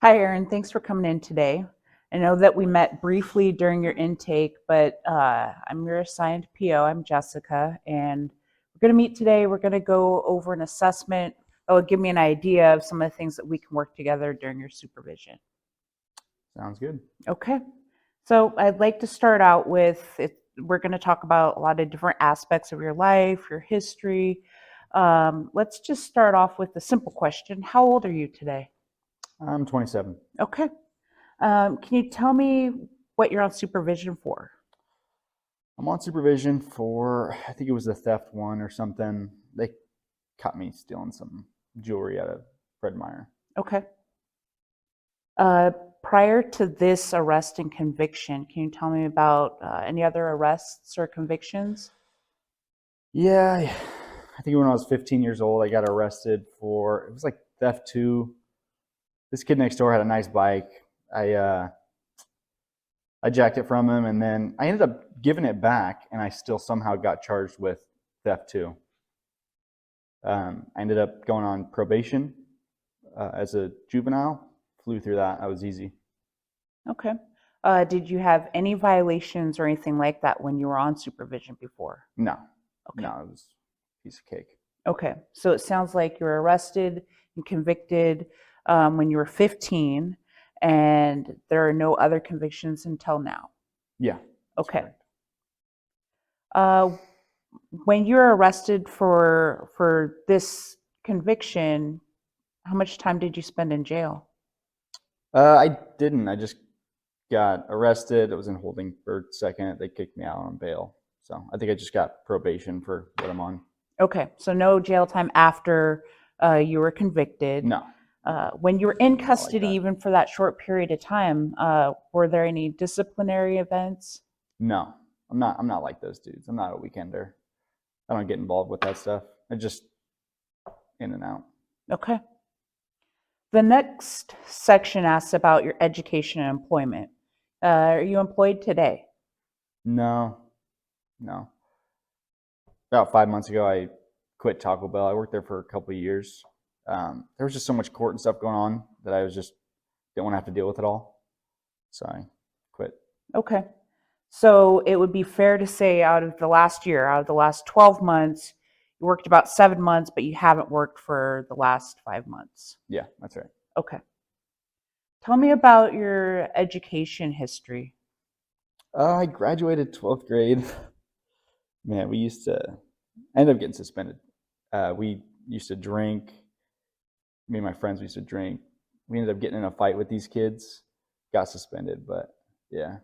Hi, Erin. Thanks for coming in today. I know that we met briefly during your intake, but I'm your assigned PO. I'm Jessica, and we're going to meet today. We're going to go over an assessment that will give me an idea of some of the things that we can work together during your supervision. Sounds good. Okay. So I'd like to start out with we're going to talk about a lot of different aspects of your life, your history. Let's just start off with the simple question. How old are you today? I'm 27. Okay. Can you tell me what you're on supervision for? I'm on supervision for, I think it was a theft one or something. They caught me stealing some jewelry out of Fred Meyer. Okay. Uh, Prior to this arrest and conviction, can you tell me about any other arrests or convictions? Yeah, I think when I was 15 years old, I got arrested for, it was like theft two. This kid next door had a nice bike. I, uh, I jacked it from him and then I ended up giving it back and I still somehow got charged with theft two. I ended up going on probation as a juvenile. Flew through that. That was easy. Okay. Did you have any violations or anything like that when you were on supervision before? No, Okay. no, it was a piece of cake. Okay. So it sounds like you were arrested and convicted when you were 15, and there are no other convictions until now. Yeah, that's Okay. correct. Uh, when you were arrested for this conviction, how much time did you spend in jail? I didn't. I just got arrested. I was in holding for a second. They kicked me out on bail. So I think I just got probation for what I'm on. Okay, so no jail time after you were convicted. No, When you were in not like custody, that. even for that short period of time, were there any disciplinary events? No, I'm not. I'm not like those dudes. I'm not a weekender. I don't get involved with that stuff. I just in and out. Okay. The next section asks about your education and employment. Are you employed today? No, no. About 5 months ago, I quit Taco Bell. I worked there for a couple of years. There was just so much court and stuff going on that I was just didn't want to have to deal with it all. So I quit. Okay. So it would be fair to say out of the last year, out of the last 12 months, you worked about 7 months, but you haven't worked for the last 5 months. Yeah, that's right. Okay. Tell me about your education history. I graduated 12th grade. Man, we used to, I ended up getting suspended. We used to drink. Me and my friends used to drink. We ended up getting in a fight with these kids, got suspended, but yeah,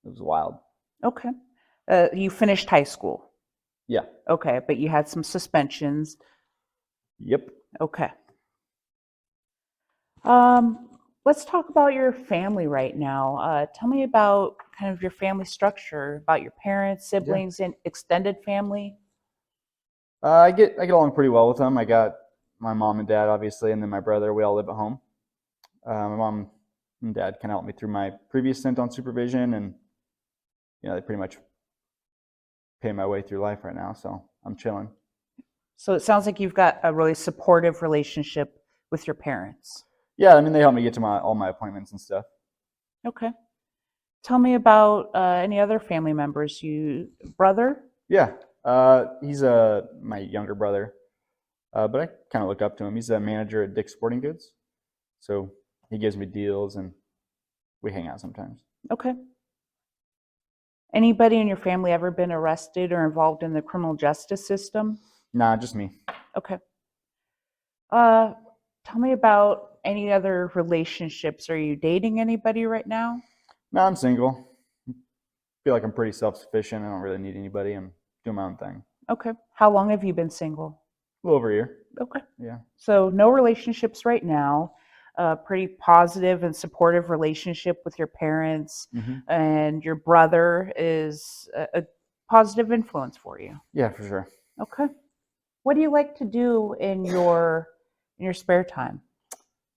it was wild. Okay. You finished high school. Yeah. Okay, but you had some suspensions. Yep. Okay. Let's talk about your family right now. Tell me about kind of your family structure, about your parents, Yeah. siblings, and extended family. I get along pretty well with them. I got my mom and dad, obviously, and then my brother. We all live at home. My mom and dad kind of helped me through my previous stint on supervision, and they pretty much pay my way through life right now. So I'm chilling. So it sounds like you've got a really supportive relationship with your parents. Yeah, I mean they help me get to my all my appointments and stuff. Okay. Tell me about any other family members. You brother? Yeah, he's my younger brother, but I kind of look up to him. He's a manager at Dick's Sporting Goods, so he gives me deals and we hang out sometimes. Okay. Anybody in your family ever been arrested or involved in the criminal justice system? Nah, just me. Okay. Uh, Tell me about any other relationships. Are you dating anybody right now? Nah, I'm single. Feel like I'm pretty self-sufficient. I don't really need anybody. I'm doing my own thing. Okay. How long have you been single? A little over a year. Okay. Yeah. So no relationships right now. Pretty positive and supportive relationship with your parents, Hmm. and your brother is a positive influence for you. Yeah, for sure. Okay. What do you like to do in your spare time?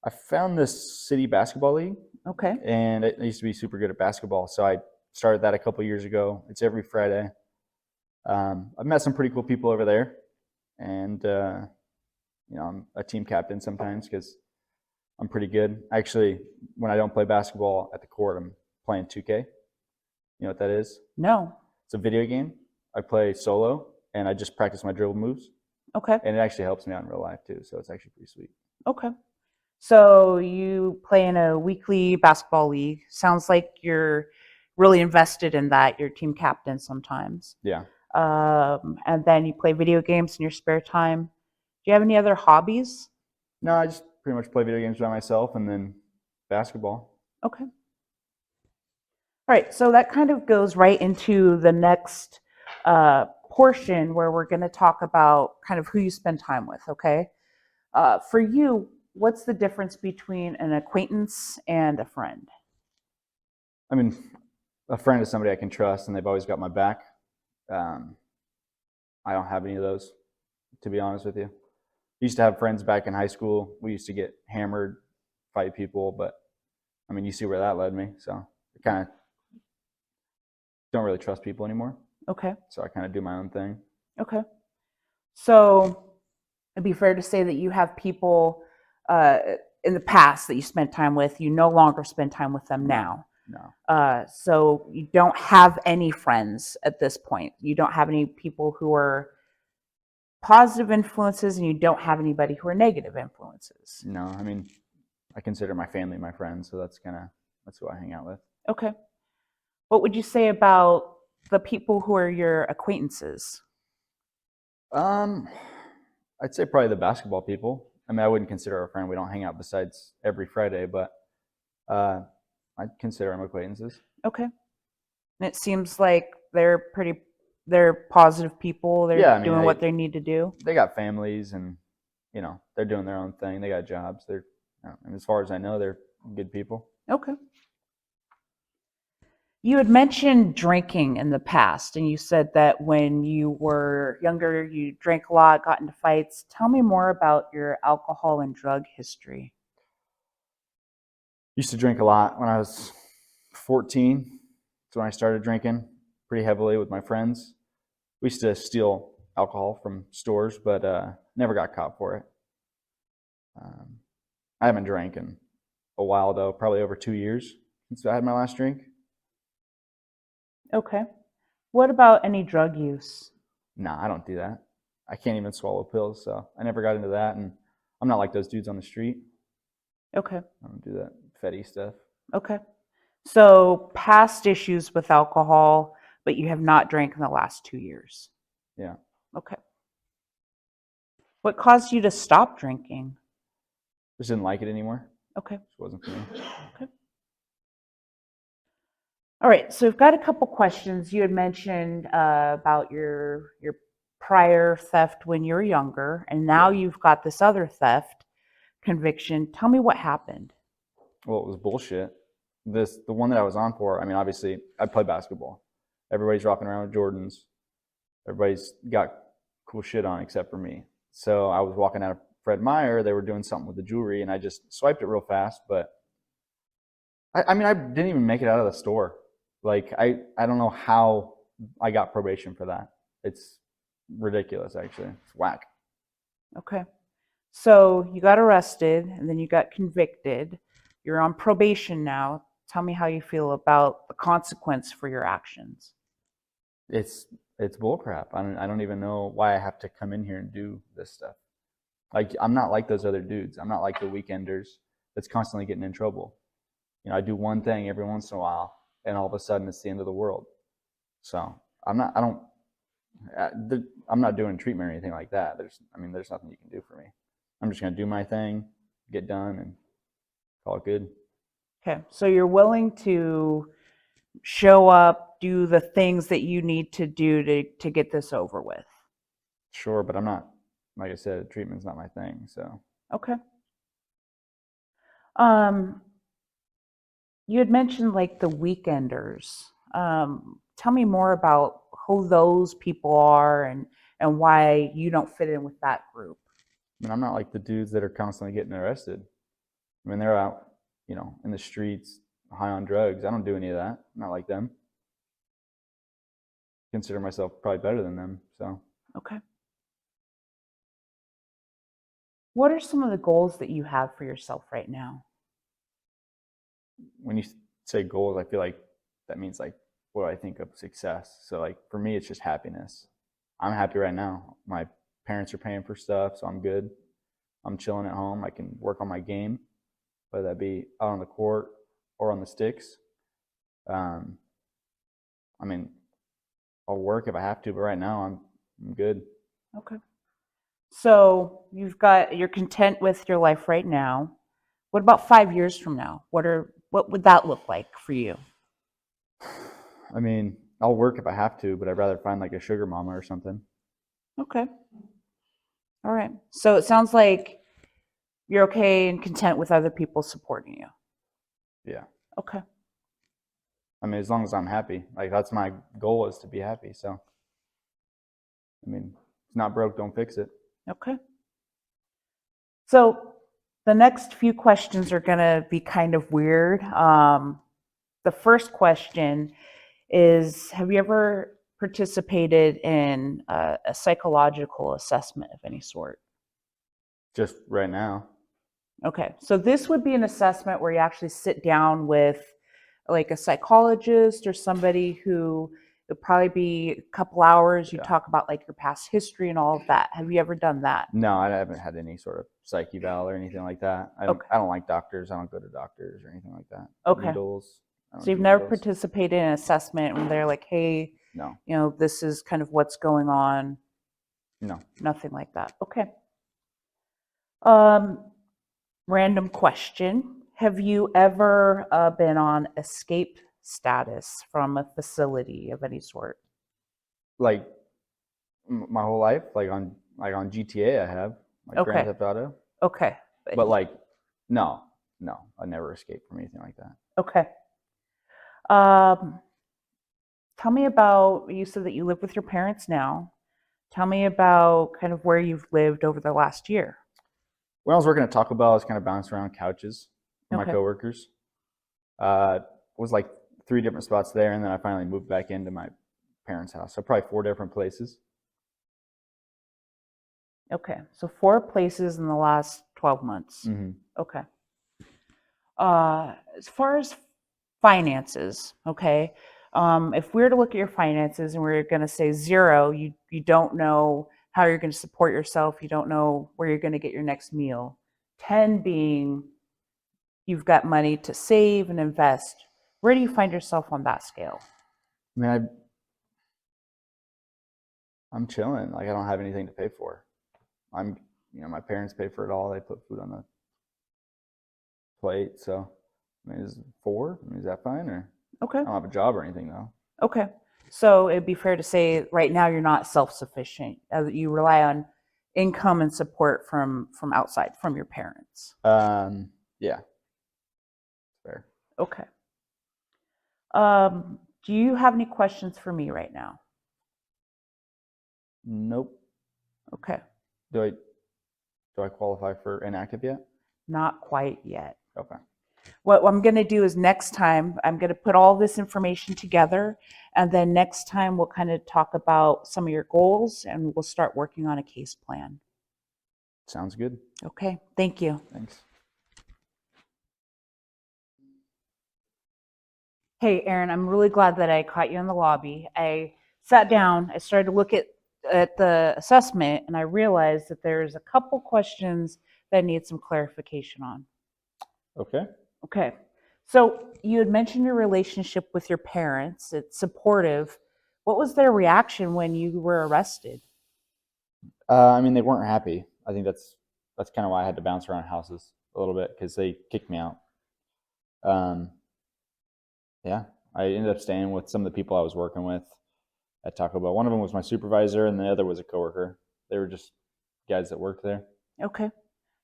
I found this city basketball league, Okay. and I used to be super good at basketball, so I started that a couple years ago. It's every Friday. I've met some pretty cool people over there, and I'm a team captain sometimes because I'm pretty good. Actually, when I don't play basketball at the court, I'm playing 2K. You know what that is? No. It's a video game. I play solo, and I just practice my dribble moves, Okay. and it actually helps me out in real life too. So it's actually pretty sweet. Okay. So you play in a weekly basketball league. Sounds like you're really invested in that. You're team captain sometimes. Yeah. And then you play video games in your spare time. Do you have any other hobbies? No, I just pretty much play video games by myself, and then basketball. Okay. All right. So that kind of goes right into the next portion where we're going to talk about kind of who you spend time with. Okay. For you, what's the difference between an acquaintance and a friend? I mean, a friend is somebody I can trust, and they've always got my back. Um, I don't have any of those, to be honest with you. I used to have friends back in high school. We used to get hammered, fight people, but I mean, you see where that led me. So I kind of don't really trust people anymore. Okay. So I kind of do my own thing. Okay. So it'd be fair to say that you have people uh, in the past that you spent time with. You no longer spend time with them now. No, So you don't have any friends at this point. You don't have any people who are positive influences, and you don't have anybody who are negative influences. no. I mean, I consider my family my friends, so that's who I hang out with. Okay. What would you say about the people who are your acquaintances? Um, I'd say probably the basketball people. I mean, I wouldn't consider a friend. We don't hang out besides every Friday, but uh, I'd consider them acquaintances. Okay. And it seems like they're positive people. They're Yeah, I mean, doing what they need to do. they got families, and they're doing their own thing. They got jobs. And as far as I know, they're good people. Okay. You had mentioned drinking in the past, and you said that when you were younger, you drank a lot, got into fights. Tell me more about your alcohol and drug history. Used to drink a lot when I was 14. That's when I started drinking pretty heavily with my friends. We used to steal alcohol from stores, but never got caught for it. Um, I haven't drank in a while though, probably over 2 years since I had my last drink. Okay. What about any drug use? Nah, I don't do that. I can't even swallow pills, so I never got into that. And I'm not like those dudes on the street. Okay. I don't do that fetty stuff. Okay. So, past issues with alcohol, but you have not drank in the last 2 years. Yeah, Okay. What caused you to stop drinking? just didn't like it anymore. Okay. Just wasn't for me. Okay. All right. So, we've got a couple questions. You had mentioned about your prior theft when you were younger, and now Yeah. you've got this other theft conviction. Tell me what happened. Well, it was bullshit. The one that I was on for. I mean, obviously, I play basketball. Everybody's rocking around with Jordans. Everybody's got cool shit on except for me. So I was walking out of Fred Meyer. They were doing something with the jewelry, and I just swiped it real fast. But I mean, I didn't even make it out of the store. Like I don't know how I got probation for that. It's ridiculous, actually. It's whack. Okay. So, you got arrested and then you got convicted. You're on probation now. Tell me how you feel about the consequence for your actions. It's it's bullcrap. I don't even know why I have to come in here and do this stuff. Like I'm not like those other dudes. I'm not like the weekenders that's constantly getting in trouble. I do one thing every once in a while, and all of a sudden it's the end of the world. So I'm not. I don't. I'm not doing treatment or anything like that. There's nothing you can do for me. I'm just gonna do my thing, get done, and call it good. Okay. So, you're willing to show up, do the things that you need to do to get this over with. Sure, but I'm not. Like I said, treatment's not my thing. So Okay. Um, you had mentioned like the weekenders. Tell me more about who those people are and why you don't fit in with that group. I'm not like the dudes that are constantly getting arrested. They're out, in the streets, high on drugs. I don't do any of that. I'm not like them. Consider myself probably better than them. So Okay. What are some of the goals that you have for yourself right now? When you say goals, I feel like that means like what I think of success. So like for me, it's just happiness. I'm happy right now. My parents are paying for stuff, so I'm good. I'm chilling at home. I can work on my game, whether that be out on the court or on the sticks. Um, I mean, I'll work if I have to, but right now I'm good. Okay. So you're content with your life right now. What about 5 years from now? What would that look like for you? I mean, I'll work if I have to, but I'd rather find like a sugar mama or something. Okay. All right. So it sounds like you're okay and content with other people supporting you. Yeah. Okay. I mean, as long as I'm happy, like that's my goal is to be happy. So, I mean, it's not broke, don't fix it. Okay. So the next few questions are going to be kind of weird. The first question is, have you ever participated in a psychological assessment of any sort? Just right now. Okay, so this would be an assessment where you actually sit down with like a psychologist or somebody who would probably be a couple hours. You Yeah. talk about like your past history and all of that. Have you ever done that? No, I haven't had any sort of psych eval or anything like that. Okay. I don't like doctors. I don't go to doctors or anything like that. Okay. Needles. I So don't you've do never needles. participated in an assessment when they're like, hey, No. this is kind of what's going on. No. Nothing like that. Okay. Um, Random question. Have you ever been on escape status from a facility of any sort? Like my whole life, like on GTA, I have like Grand Okay. Theft Auto, Okay. but like no, no, I never escaped from anything like that. Okay. Um, Tell me about, you said that you live with your parents now. Tell me about kind of where you've lived over the last year. When I was working at Taco Bell, I was kind of bouncing around couches for my Okay. coworkers. Was like 3 different spots there, and then I finally moved back into my parents' house. So probably 4 different places. Okay. So 4 places in the last 12 months. Mm-hmm. Okay. As far as finances, okay, if we were to look at your finances and we're going to say zero, you don't know how you're going to support yourself, you don't know where you're going to get your next meal. 10 being you've got money to save and invest. Where do you find yourself on that scale? I mean, I'm chilling. Like I don't have anything to pay for. I'm, my parents pay for it all. They put food on the plate. So, I mean, is 4? I mean, is that fine? Or Okay. I don't have a job or anything though. Okay. So it'd be fair to say right now you're not self-sufficient. You rely on income and support from outside, from your parents. Yeah, fair. Okay. Do you have any questions for me right now? Nope. Okay. Do I do I qualify for inactive yet? Not quite yet. Okay. What I'm going to do is next time, I'm going to put all this information together. And then next time, we'll kind of talk about some of your goals and we'll start working on a case plan. Sounds good. Okay. Thank you. Thanks. Hey, Aaron, I'm really glad that I caught you in the lobby. I sat down, I started to look at the assessment, and I realized that there's a couple questions that need some clarification on. Okay. Okay. So you had mentioned your relationship with your parents. It's supportive. What was their reaction when you were arrested? I mean, they weren't happy. I think that's kind of why I had to bounce around houses a little bit because they kicked me out. Um, yeah, I ended up staying with some of the people I was working with at Taco Bell. One of them was my supervisor, and the other was a coworker. They were just guys that worked there. Okay.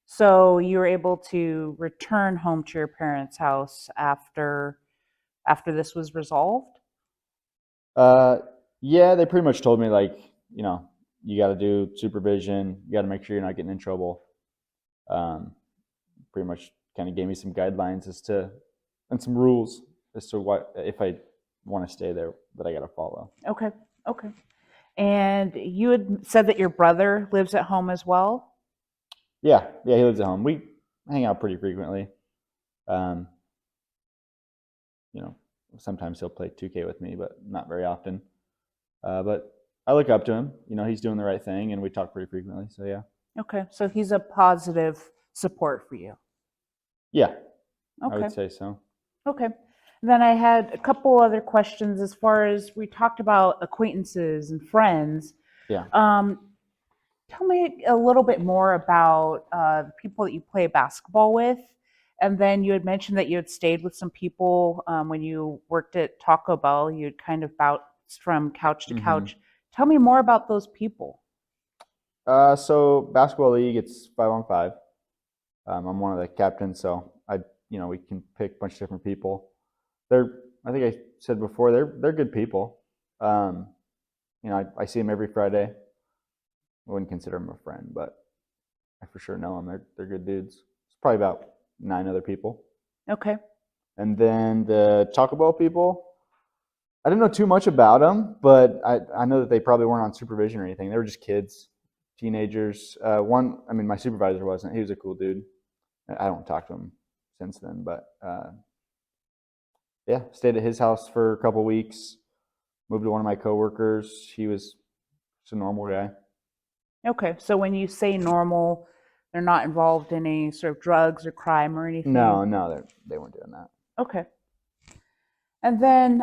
So you were able to return home to your parents' house after this was resolved? Uh, yeah, they pretty much told me like, you got to do supervision. You got to make sure you're not getting in trouble. Um, Pretty much kind of gave me some guidelines and some rules as to what if I want to stay there that I got to follow. Okay. Okay. And you had said that your brother lives at home as well? Yeah, yeah, he lives at home. We hang out pretty frequently. Um, you know, sometimes he'll play 2K with me, but not very often. But I look up to him. You know, he's doing the right thing, and we talk pretty frequently. So yeah, Okay, so he's a positive support for you. yeah, I Okay, would say so. okay. Then I had a couple other questions as far as we talked about acquaintances and friends. Yeah. Um, Tell me a little bit more about the people that you play basketball with. And then you had mentioned that you had stayed with some people when you worked at Taco Bell. You'd kind of bounced from couch to Mm-hmm. couch. Tell me more about those people. So basketball league, it's 5-on-5. I'm one of the captains, so we can pick a bunch of different people. I think I said before, they're good people. Um, I see them every Friday. I wouldn't consider them a friend, but I for sure know them. They're good dudes. It's probably about 9 other people. Okay. And then the Taco Bell people, I didn't know too much about them, but I know that they probably weren't on supervision or anything. They were just kids, teenagers. My supervisor wasn't. He was a cool dude. I don't talk to him since then, but yeah, stayed at his house for a couple weeks. Moved to one of my coworkers. He was just a normal guy. Okay. So when you say normal, they're not involved in any sort of drugs or crime or anything. No, no, they weren't doing that. Okay. And then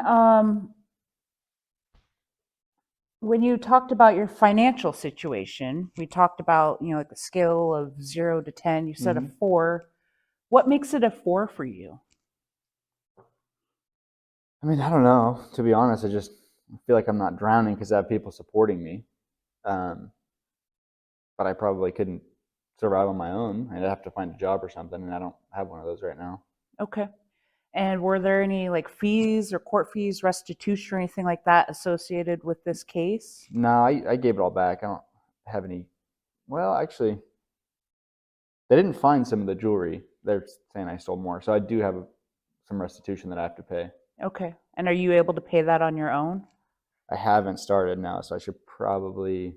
when you talked about your financial situation, we talked about, like a scale of 0 to 10, you said a Hmm. 4. What makes it a 4 for you? I mean, I don't know. To be honest, I just feel like I'm not drowning because I have people supporting me. Um, but I probably couldn't survive on my own. I'd have to find a job or something, and I don't have one of those right now. Okay. And were there any like fees or court fees, restitution, or anything like that associated with this case? No, I gave it all back. I don't have any. Well, actually, they didn't find some of the jewelry. They're saying I stole more, so I do have some restitution that I have to pay. Okay. And are you able to pay that on your own? I haven't started now, so I should probably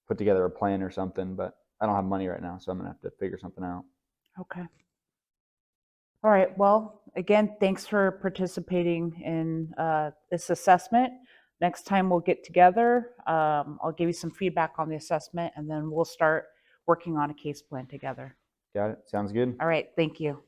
put together a plan or something. But I don't have money right now, so I'm gonna have to figure something out. Okay. All right. Well, again, thanks for participating in this assessment. Next time we'll get together, I'll give you some feedback on the assessment and then we'll start working on a case plan together. Got it. Sounds good. All right. Thank you.